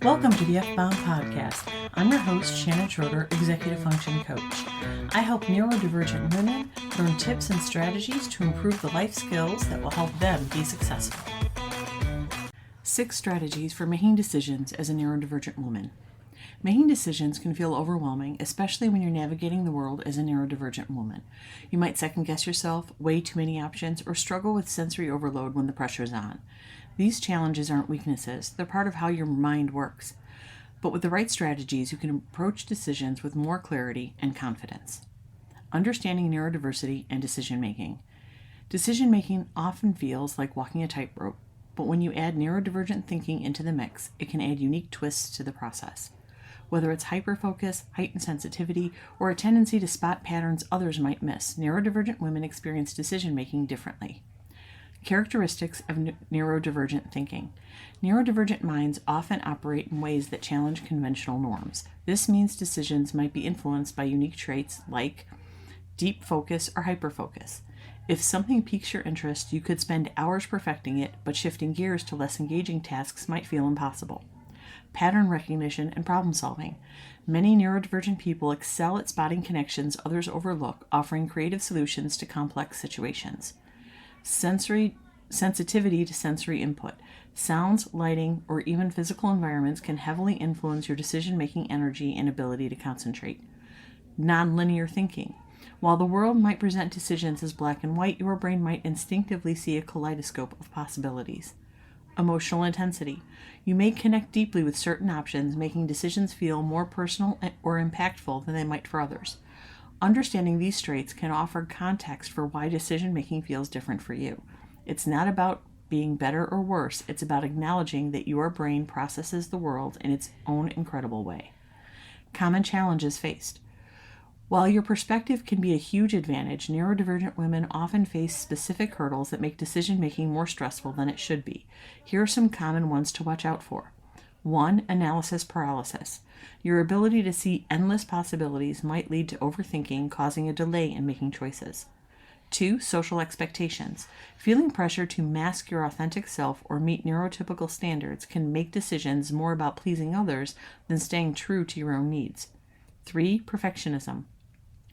Welcome to the F-Bound Podcast. I'm your host, Shannon Schroeder, Executive Function Coach. I help neurodivergent women learn tips and strategies to improve the life skills that will help them be successful. 6 strategies for making decisions as a neurodivergent woman. Making decisions can feel overwhelming, especially when you're navigating the world as a neurodivergent woman. You might second-guess yourself, weigh too many options, or struggle with sensory overload when the pressure's on. These challenges aren't weaknesses, they're part of how your mind works. But with the right strategies, you can approach decisions with more clarity and confidence. Understanding neurodiversity and decision-making. Decision-making often feels like walking a tightrope, but when you add neurodivergent thinking into the mix, it can add unique twists to the process. Whether it's hyperfocus, heightened sensitivity, or a tendency to spot patterns others might miss, neurodivergent women experience decision-making differently. Characteristics of neurodivergent thinking. Neurodivergent minds often operate in ways that challenge conventional norms. This means decisions might be influenced by unique traits like deep focus or hyperfocus. If something piques your interest, you could spend hours perfecting it, but shifting gears to less engaging tasks might feel impossible. Pattern recognition and problem solving. Many neurodivergent people excel at spotting connections others overlook, offering creative solutions to complex situations. Sensitivity to sensory input. Sounds, lighting, or even physical environments can heavily influence your decision-making energy and ability to concentrate. Nonlinear thinking. While the world might present decisions as black and white, your brain might instinctively see a kaleidoscope of possibilities. Emotional intensity. You may connect deeply with certain options, making decisions feel more personal or impactful than they might for others. Understanding these traits can offer context for why decision-making feels different for you. It's not about being better or worse, it's about acknowledging that your brain processes the world in its own incredible way. Common challenges faced. While your perspective can be a huge advantage, neurodivergent women often face specific hurdles that make decision-making more stressful than it should be. Here are some common ones to watch out for. 1. Analysis paralysis. Your ability to see endless possibilities might lead to overthinking, causing a delay in making choices. 2. Social expectations. Feeling pressure to mask your authentic self or meet neurotypical standards can make decisions more about pleasing others than staying true to your own needs. 3. Perfectionism.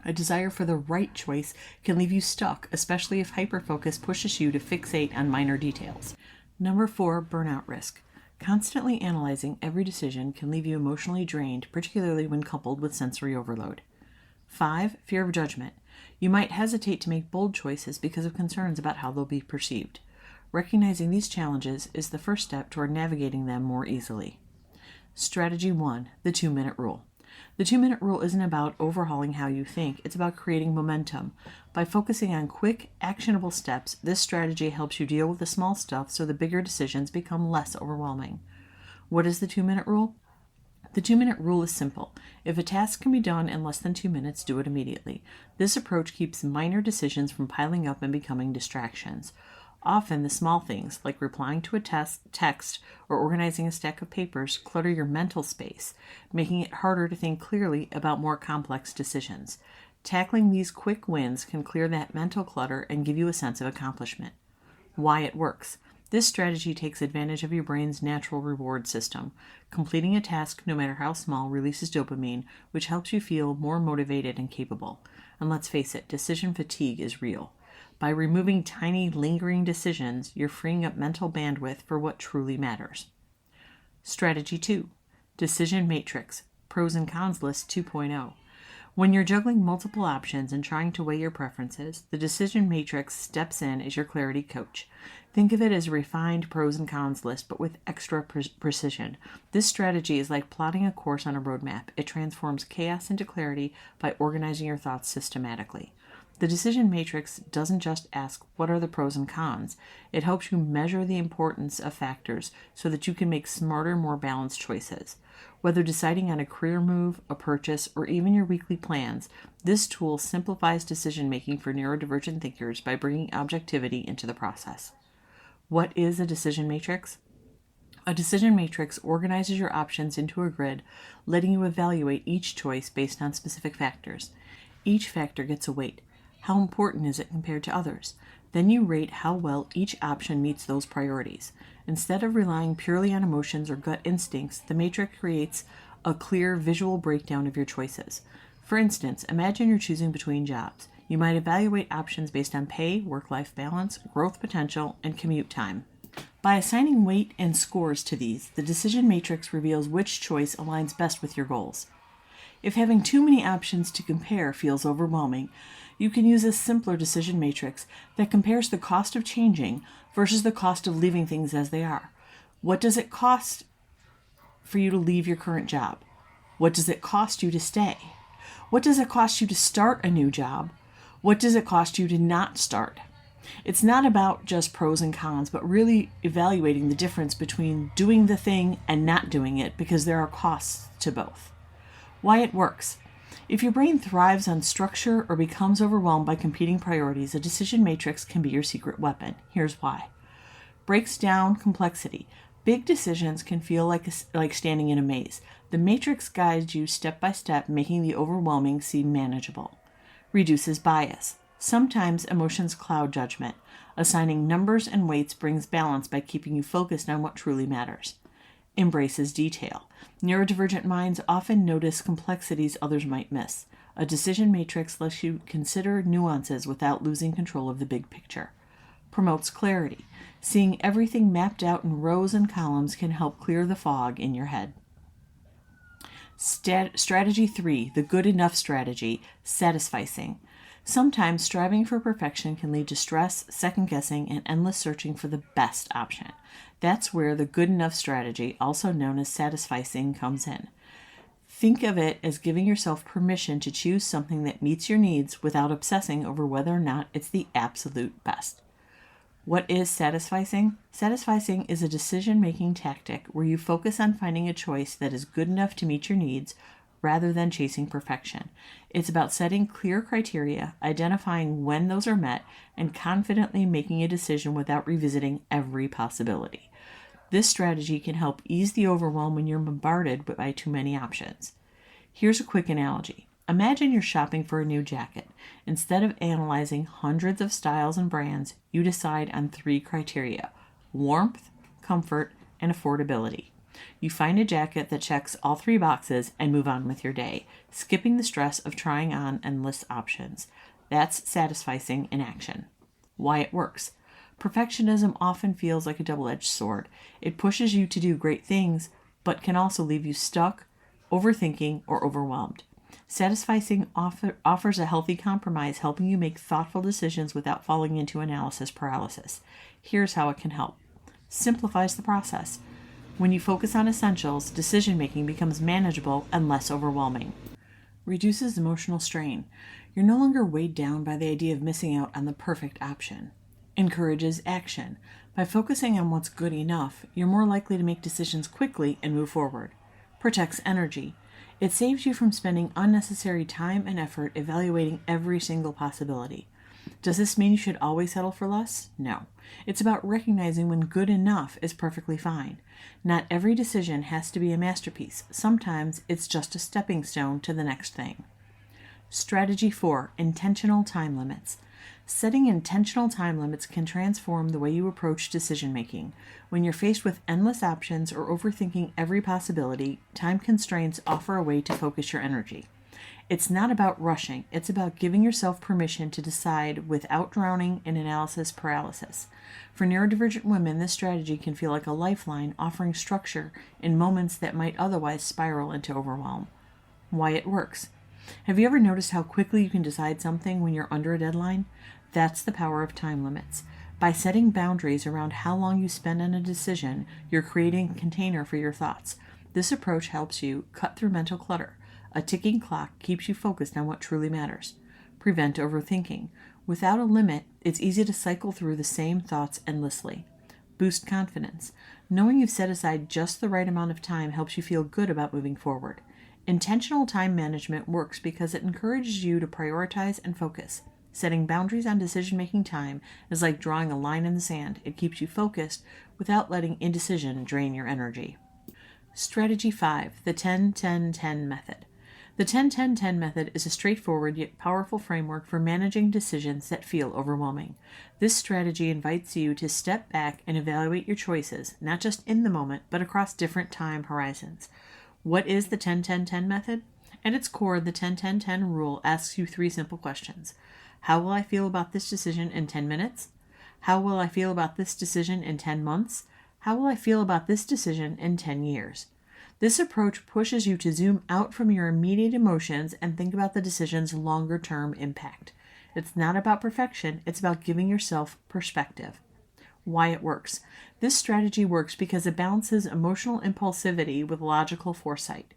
A desire for the right choice can leave you stuck, especially if hyperfocus pushes you to fixate on minor details. 4. Burnout risk. Constantly analyzing every decision can leave you emotionally drained, particularly when coupled with sensory overload. 5. Fear of judgment. You might hesitate to make bold choices because of concerns about how they'll be perceived. Recognizing these challenges is the first step toward navigating them more easily. Strategy 1. The 2-minute rule. The 2-minute rule isn't about overhauling how you think, it's about creating momentum. By focusing on quick, actionable steps, this strategy helps you deal with the small stuff so the bigger decisions become less overwhelming. What is the 2-minute rule? The 2-minute rule is simple. If a task can be done in less than 2 minutes, do it immediately. This approach keeps minor decisions from piling up and becoming distractions. Often, the small things, like replying to a text or organizing a stack of papers, clutter your mental space, making it harder to think clearly about more complex decisions. Tackling these quick wins can clear that mental clutter and give you a sense of accomplishment. Why it works. This strategy takes advantage of your brain's natural reward system. Completing a task, no matter how small, releases dopamine, which helps you feel more motivated and capable. And let's face it, decision fatigue is real. By removing tiny, lingering decisions, you're freeing up mental bandwidth for what truly matters. Strategy 2. Decision Matrix, Pros and Cons List 2.0. When you're juggling multiple options and trying to weigh your preferences, the decision matrix steps in as your clarity coach. Think of it as a refined pros and cons list, but with extra precision. This strategy is like plotting a course on a roadmap. It transforms chaos into clarity by organizing your thoughts systematically. The decision matrix doesn't just ask what are the pros and cons. It helps you measure the importance of factors so that you can make smarter, more balanced choices. Whether deciding on a career move, a purchase, or even your weekly plans, this tool simplifies decision-making for neurodivergent thinkers by bringing objectivity into the process. What is a decision matrix? A decision matrix organizes your options into a grid, letting you evaluate each choice based on specific factors. Each factor gets a weight. How important is it compared to others? Then you rate how well each option meets those priorities. Instead of relying purely on emotions or gut instincts, the matrix creates a clear visual breakdown of your choices. For instance, imagine you're choosing between jobs. You might evaluate options based on pay, work-life balance, growth potential, and commute time. By assigning weight and scores to these, the decision matrix reveals which choice aligns best with your goals. If having too many options to compare feels overwhelming, you can use a simpler decision matrix that compares the cost of changing versus the cost of leaving things as they are. What does it cost for you to leave your current job? What does it cost you to stay? What does it cost you to start a new job? What does it cost you to not start? It's not about just pros and cons, but really evaluating the difference between doing the thing and not doing it, because there are costs to both. Why it works. If your brain thrives on structure or becomes overwhelmed by competing priorities, a decision matrix can be your secret weapon. Here's why. Breaks down complexity. Big decisions can feel like standing in a maze. The matrix guides you step by step, making the overwhelming seem manageable. Reduces bias. Sometimes emotions cloud judgment. Assigning numbers and weights brings balance by keeping you focused on what truly matters. Embraces detail. Neurodivergent minds often notice complexities others might miss. A decision matrix lets you consider nuances without losing control of the big picture. Promotes clarity. Seeing everything mapped out in rows and columns can help clear the fog in your head. Strategy 3, the good enough strategy, satisficing. Sometimes striving for perfection can lead to stress, second-guessing, and endless searching for the best option. That's where the good enough strategy, also known as satisficing, comes in. Think of it as giving yourself permission to choose something that meets your needs without obsessing over whether or not it's the absolute best. What is satisficing? Satisficing is a decision-making tactic where you focus on finding a choice that is good enough to meet your needs rather than chasing perfection. It's about setting clear criteria, identifying when those are met, and confidently making a decision without revisiting every possibility. This strategy can help ease the overwhelm when you're bombarded by too many options. Here's a quick analogy. Imagine you're shopping for a new jacket. Instead of analyzing hundreds of styles and brands, you decide on 3 criteria: warmth, comfort, and affordability. You find a jacket that checks all 3 boxes and move on with your day, skipping the stress of trying on endless options. That's satisficing in action. Why it works. Perfectionism often feels like a double-edged sword. It pushes you to do great things, but can also leave you stuck, overthinking, or overwhelmed. Satisficing offers a healthy compromise, helping you make thoughtful decisions without falling into analysis paralysis. Here's how it can help. Simplifies the process. When you focus on essentials, decision-making becomes manageable and less overwhelming. Reduces emotional strain. You're no longer weighed down by the idea of missing out on the perfect option. Encourages action. By focusing on what's good enough, you're more likely to make decisions quickly and move forward. Protects energy. It saves you from spending unnecessary time and effort evaluating every single possibility. Does this mean you should always settle for less? No. It's about recognizing when good enough is perfectly fine. Not every decision has to be a masterpiece. Sometimes it's just a stepping stone to the next thing. Strategy 4, intentional time limits. Setting intentional time limits can transform the way you approach decision making. When you're faced with endless options or overthinking every possibility, time constraints offer a way to focus your energy. It's not about rushing, it's about giving yourself permission to decide without drowning in analysis paralysis. For neurodivergent women, this strategy can feel like a lifeline, offering structure in moments that might otherwise spiral into overwhelm. Why it works. Have you ever noticed how quickly you can decide something when you're under a deadline? That's the power of time limits. By setting boundaries around how long you spend on a decision, you're creating a container for your thoughts. This approach helps you cut through mental clutter. A ticking clock keeps you focused on what truly matters. Prevent overthinking. Without a limit, it's easy to cycle through the same thoughts endlessly. Boost confidence. Knowing you've set aside just the right amount of time helps you feel good about moving forward. Intentional time management works because it encourages you to prioritize and focus. Setting boundaries on decision-making time is like drawing a line in the sand. It keeps you focused without letting indecision drain your energy. Strategy 5, the 10-10-10 method. The 10-10-10 method is a straightforward yet powerful framework for managing decisions that feel overwhelming. This strategy invites you to step back and evaluate your choices, not just in the moment, but across different time horizons. What is the 10-10-10 method? At its core, the 10-10-10 rule asks you 3 simple questions. How will I feel about this decision in 10 minutes? How will I feel about this decision in 10 months? How will I feel about this decision in 10 years? This approach pushes you to zoom out from your immediate emotions and think about the decision's longer-term impact. It's not about perfection, it's about giving yourself perspective. Why it works. This strategy works because it balances emotional impulsivity with logical foresight.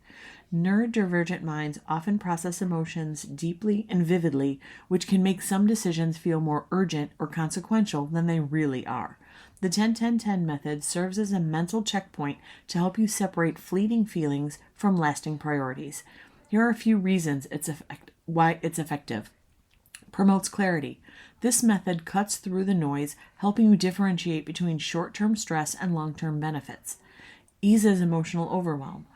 Neurodivergent minds often process emotions deeply and vividly, which can make some decisions feel more urgent or consequential than they really are. The 10-10-10 method serves as a mental checkpoint to help you separate fleeting feelings from lasting priorities. Here are a few reasons why it's effective. Promotes clarity. This method cuts through the noise, helping you differentiate between short-term stress and long-term benefits. Eases emotional overwhelm.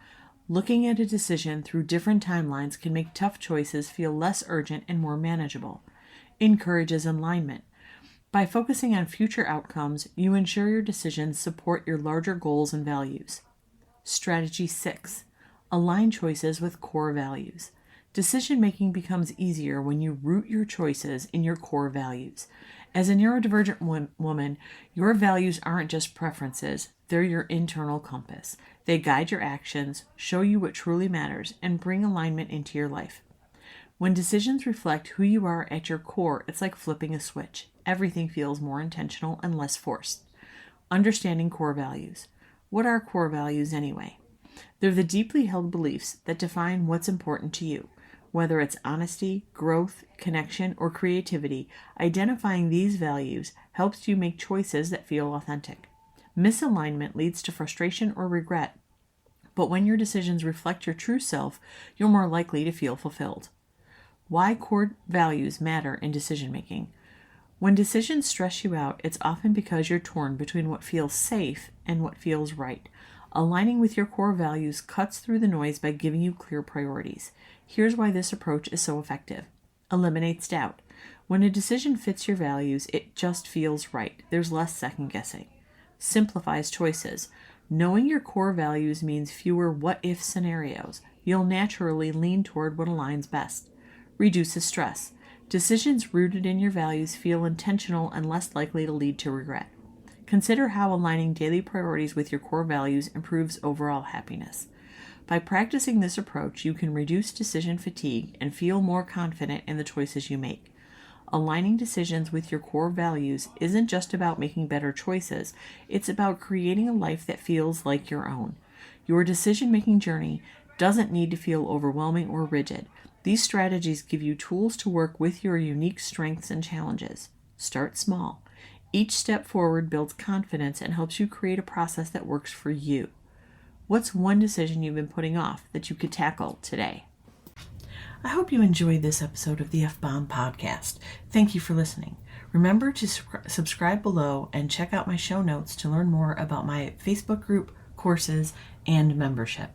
Looking at a decision through different timelines can make tough choices feel less urgent and more manageable. Encourages alignment. By focusing on future outcomes, you ensure your decisions support your larger goals and values. Strategy 6. Align choices with core values. Decision-making becomes easier when you root your choices in your core values. As a neurodivergent woman, your values aren't just preferences, they're your internal compass. They guide your actions, show you what truly matters, and bring alignment into your life. When decisions reflect who you are at your core, it's like flipping a switch. Everything feels more intentional and less forced. Understanding core values. What are core values anyway? They're the deeply held beliefs that define what's important to you. Whether it's honesty, growth, connection, or creativity, identifying these values helps you make choices that feel authentic. Misalignment leads to frustration or regret, but when your decisions reflect your true self, you're more likely to feel fulfilled. Why core values matter in decision-making. When decisions stress you out, it's often because you're torn between what feels safe and what feels right. Aligning with your core values cuts through the noise by giving you clear priorities. Here's why this approach is so effective. Eliminates doubt. When a decision fits your values, it just feels right. There's less second-guessing. Simplifies choices. Knowing your core values means fewer what-if scenarios. You'll naturally lean toward what aligns best. Reduces stress. Decisions rooted in your values feel intentional and less likely to lead to regret. Consider how aligning daily priorities with your core values improves overall happiness. By practicing this approach, you can reduce decision fatigue and feel more confident in the choices you make. Aligning decisions with your core values isn't just about making better choices, it's about creating a life that feels like your own. Your decision-making journey doesn't need to feel overwhelming or rigid. These strategies give you tools to work with your unique strengths and challenges. Start small. Each step forward builds confidence and helps you create a process that works for you. What's one decision you've been putting off that you could tackle today? I hope you enjoyed this episode of the F-Bomb podcast. Thank you for listening. Remember to subscribe below and check out my show notes to learn more about my Facebook group, courses, and membership.